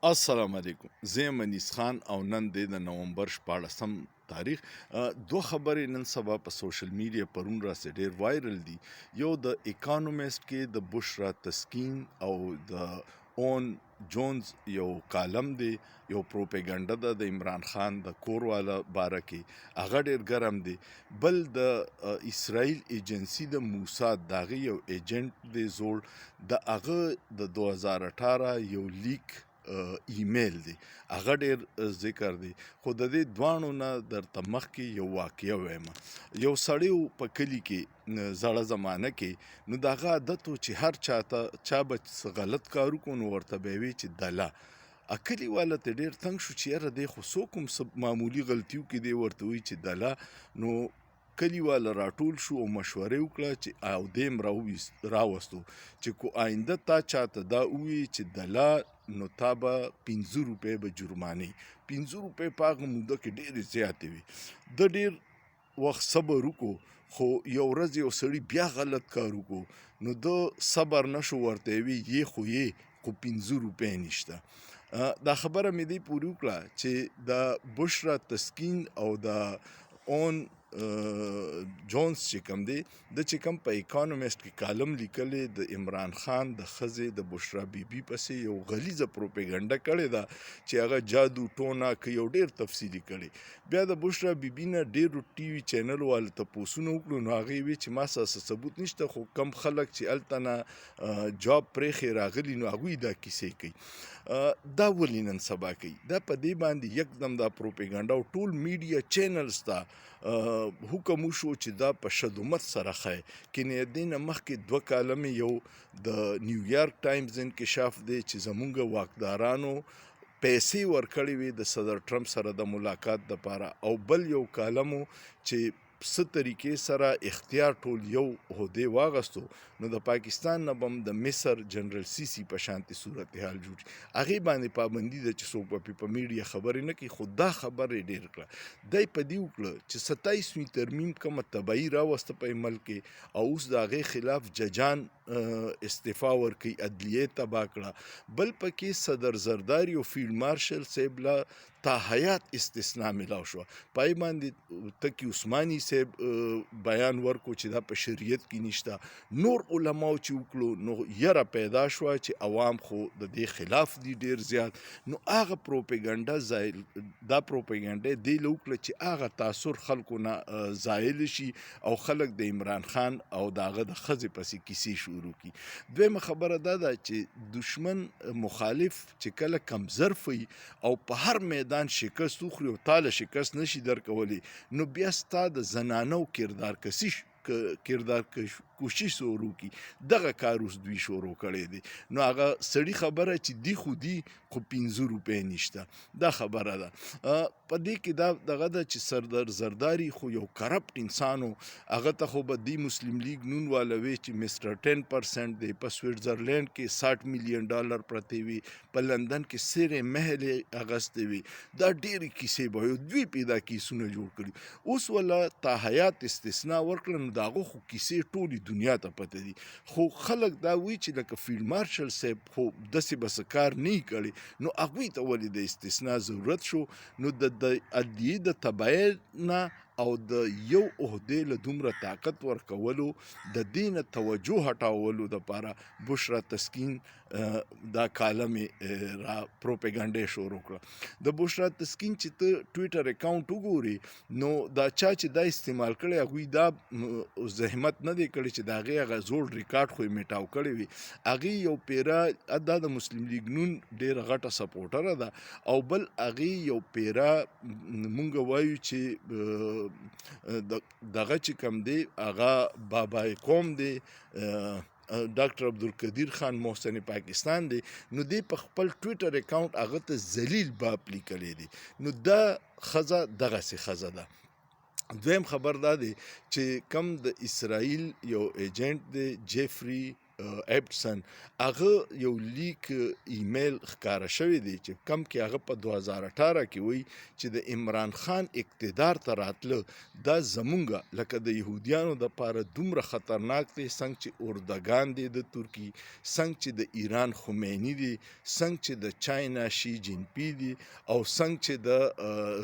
السلام علیکم. زه یم انیس خان او نن دی د نومبر 14 تاریخ. دوه خبرې نن سبا په سوشل میډیا پرون راسې ډېر وایرل دي. یو د اکانومیسټ کې د بشرا تسکین او د اون جونز یو کالم دی، یو پروپیګنډه ده د عمران خان د کور والا باره کې، هغه ډېر ګرم دی. بل د اسرائیل ایجنسی د موساد د هغې یو ایجنټ دی زوړ، د هغه د 2018 یو لیک ایمیل دی، هغه ډېر ذکر دی. خو د دې دواړو نه درته مخکې یو واقعه وایم. یو سړی و په کلي کې، زړه زمانه کې، نو د هغه عادت و چې هر چا به څه غلط کار وکړو نو ورته به یې وی چې دله. کلي والا ته ډېر تنګ شو چې یاره دی خو څوک هم څه معمولي غلطي وکړي، دی ورته وایي چې دله. نو کلي والا راټول شو او مشورې وکړه چې او دیم راوستو چې کو آینده تا چاته دا ووایي چې دله نو تا به 15 روپۍ به جرمانې. 15 روپۍ په هغه موده کې ډېرې زیاتې وي. د ډېر وخت صبر وکړو، خو یو ورځ یو سړي بیا غلط کار وکړو، نو د صبر نشو ورته وی یې خو یې خو 15 روپۍ نشته. دا خبره مې دی پورې وکړه چې د بشرا تسکین او د اون جونز چې کوم دی، د چې کوم په اکانومیسټ کې کالم لیکلی د عمران خان د ښځې د بشرا بیبي پسې یو غلیظه پروپیګنډه کړې ده چې هغه جادو ټونه که یو ډېر تفصیلي کړې. بیا د بشرا بیبي نه ډېرو ټي وي چینل والو تپوسونه وکړو، نو هغې وی چې ما سره ثبوت نشته، خو کم خلک چې هلته نه جاب پرېښې راغلي نو هغوی دا کیسې کوي. دا ولې نن سبا کوي؟ دا په دې باندې یکدم دا پروپیګنډه او ټول میډیا چینلز ته حکم وشو چې دا په شدومت سره ښایي. کنې د دې نه مخکې 2 کاله یو د نیویارک ټایمز انکشاف دی چې زمونږ واکدارانو پیسې ورکړې وې د صدر ټرمپ سره د ملاقات دپاره، او بل یو کالم چې څه طریقې سره اختیار ټول یو عهدې واغستو، نو د پاکستان نه به هم د مصر جنرال سیسی په شانتې صورتحال جوړ شي. هغې باندې پابندي ده چې څوک به په میډیا خبرې نه کوي، خو دا خبره یې ډېر کړه. دی په دې وکړه چې 27 ترمیم کومه تباهي راوسته په ملک کې، او اوس د هغې خلاف ججان استعفا ورکوي، عدلیې تباه کړه. بل پکې صدر زرداری او فیلډ مارشل صاحب له تا حیات استثنا ملاو شوه. پای باندې تقي عثماني صاحب بیان ورکو چې دا په شریعت کې نشته. نور علماو چې وکړو نو یره پیدا شوه چې عوام خو د دې خلاف دي ډېر زیات. نو هغه پروپیګنډه دا پروپیګنډه دی له وکړه چې هغه تاثر خلکو نه زایل شي او خلک د عمران خان او د هغه د ښځې پسې کیسې شروع کړي. دویمه خبره دا ده چې دشمن مخالف چې کله کمزرف وي او په هر میدان شکست وخوري او تا له شکست نشي درکولی، نو بیا ستا د زنانو کردار کشي شروع کړي. دغه کار اوس دوی شروع کړی دی. نو هغه سړي خبره چې دی خو دی خو 15 روپۍ نشته، دا خبره ده. په دې کې دا دغه ده چې سردار زرداری خو یو کرپټ انسان و، هغه ته خو به دی مسلم لیگ نون والا وی چې مسټر 10% دی. په سویټزرلینډ کې 60 میلیون ډالر پرتې وي، په لندن کې سیرې محل اغستې وي. دا ډېرې کیسې به دوی پیدا کیسونه جوړ کړي. اوس ولا تا حیات استثنا ورکړه، نو د هغه خو کیسې ټولې دنیا ته پته دي. خو خلک دا وایي چې لکه فیلډ مارشل صاحب خو داسې به څه کار نه کړي، نو هغوی ته ولې د استثنا ضرورت شو؟ نو د عدلیې د تبعیض نه او د یو عهدې له دومره طاقت ورکولو د دې نه توجه هټولو دپاره بشرا تسکین دا کالم را پروپیګنډې شروع کړه. د بشرا تسکین چې ته ټویټر اکاونټ وګورې، نو دا چا چې دا استعمال کړی هغوی دا زحمت نه دی کړی چې د هغې هغه زوړ ریکارډ خو یې میټاو کړی وي. هغې یو پیره دا د مسلم لیگ نون ډېره غټه سپورټره ده، او بل هغې یو پیره مونږ وایو چې دغه چې کوم دی هغه بابای قوم دی، ډاکټر عبدالقدیر خان محسن پاکستان دی. نو دی په خپل ټویټر اکاونټ هغه ته ذلیل باپ لیکلی دی. نو دا ښځه دغسې ښځه ده. دویم خبر دا دی چې کم د اسرائیل یو ایجنټ دی جیفری ایبټسن هغه یو لیک ایمیل ښکاره شوی دی چې کم کې هغه په 2018 کې وایي چې د عمران خان اقتدار ته راتله دا زمونږه لکه د یهودیانو دپاره دومره خطرناک دی څنګه چې اردوګان دی د ترکي، څنګه چې د ایران خمیني دی، څنګه چې د چاینا شي جین پی دی، او څنګه چې د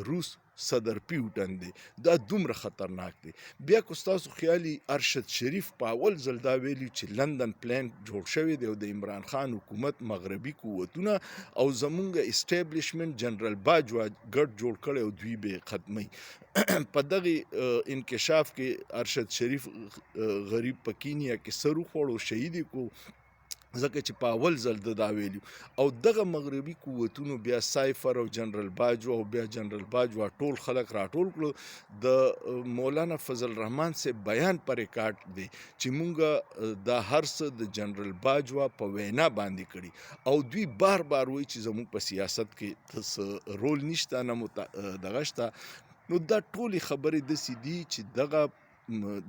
روس صدر پیوټن دی. دا دومره خطرناک دی. بیا که ستاسو خیالي ارشد شریف په اول ځل دا ویلي چې لندن پلان جوړ شوی دی او د عمران خان حکومت مغربي قوتونه او زمونږ اسټیبلیشمنټ جنرال باجوا ګډ جوړ کړی او دوی به یې ختموي. په دغې انکشاف کې ارشد شریف غریب په کینیا کې سر وخوړ او شهید یې کو ځکه چې په اول ځل د دا ویلي او دغه مغربي قوتونو بیا سایفر او جنرال باجوا او بیا جنرال باجوا ټول خلک راټول کړو. د مولانا فضل الرحمن صاحب بیان پر ریکارډ دی چې مونږ دا هر څه د جنرال باجوا په وینا باندې کړي او دوی بار بار وایي چې زموږ په سیاست کې څه رول نشته نه دغه شته. نو دا ټولې خبرې داسې دي چې دغه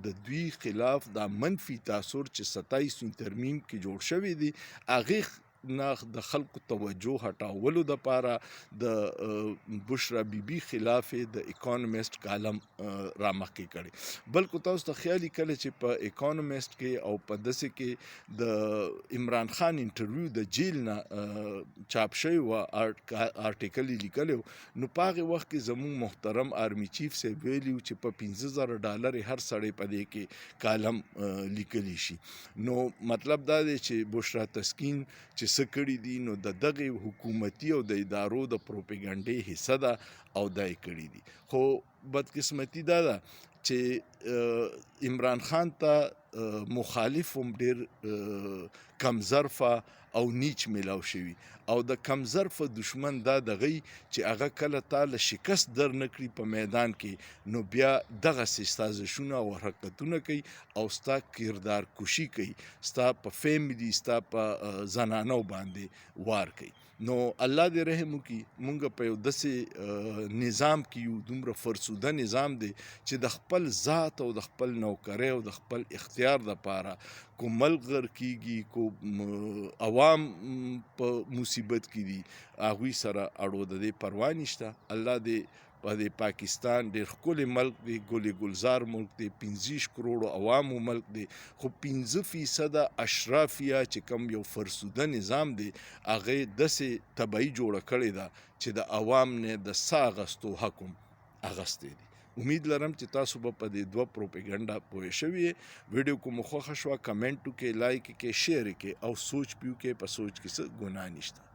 د دوی خلاف دا منفي تاثر چې 27 ترمیم کې جوړ شوی دی هغې نه د خلکو توجه هټولو دپاره د بشرا بیبي خلاف د اکانومیسټ کالم رامخکې کړی. بلکې تاسو ته خیالي کله چې په اکانومیسټ کې او په داسې کې د عمران خان انټرویو د جیل نه چاپ شوی و آرټیکل یې لیکلی نو په هغې وخت کې زموږ محترم آرمي چیف صاحب ویلي و چې په 15,000 ډالر هر سړی په دې کې کالم لیکلی شي. نو مطلب دا دی چې بشرا تسکین چې څه کړي دي نو د دغې حکومتي او د ادارو د پروپیګنډې حصه ده او دا یې کړي دي. خو بدقسمتي دا ده چې عمران خان ته مخالف هم ډېر کمظرفه او نیچ میلاو شوي او د کمظرفه دشمن دا دغی چې هغه کله تا له شکست در نه کړي په میدان کې نو بیا دغسې ستا زشونه او حرکتونه کوي او ستا کردار کشي کوي، ستا په فیملي ستا په زنانو باندې وار کوي. نو الله دې رحم وکړي مونږ په یو داسې نظام کې یو دومره فرسوده نظام دی چې د خپل ذات او د خپل نوکرۍ او د خپل اختیار دپاره کو ملک غر کیږي کو عوام په مصیبت کې دي هغوی سره اړو د دې پروا نشته. الله دې په دې پاکستان ډېر ښکلی ملک دی، ګلې ګلزار ملک دی، 25 کروړو عوامو ملک دی، خو 5% اشرافیه چې کوم یو فرسوده نظام دی هغې داسې طبعي جوړه کړې ده چې د عوام نه د ساه اخیستو حق هم اخیستی دی. امید لرم چې تاسو به په دې دوه پروپیګنډا پوه شوي یې. ویډیو کو مو خوښه شوه کمنټ وکړئ، لایک یې کړئ، شیر یې کړئ او سوچ پیو کې په سوچ کې څه ګناه نشته.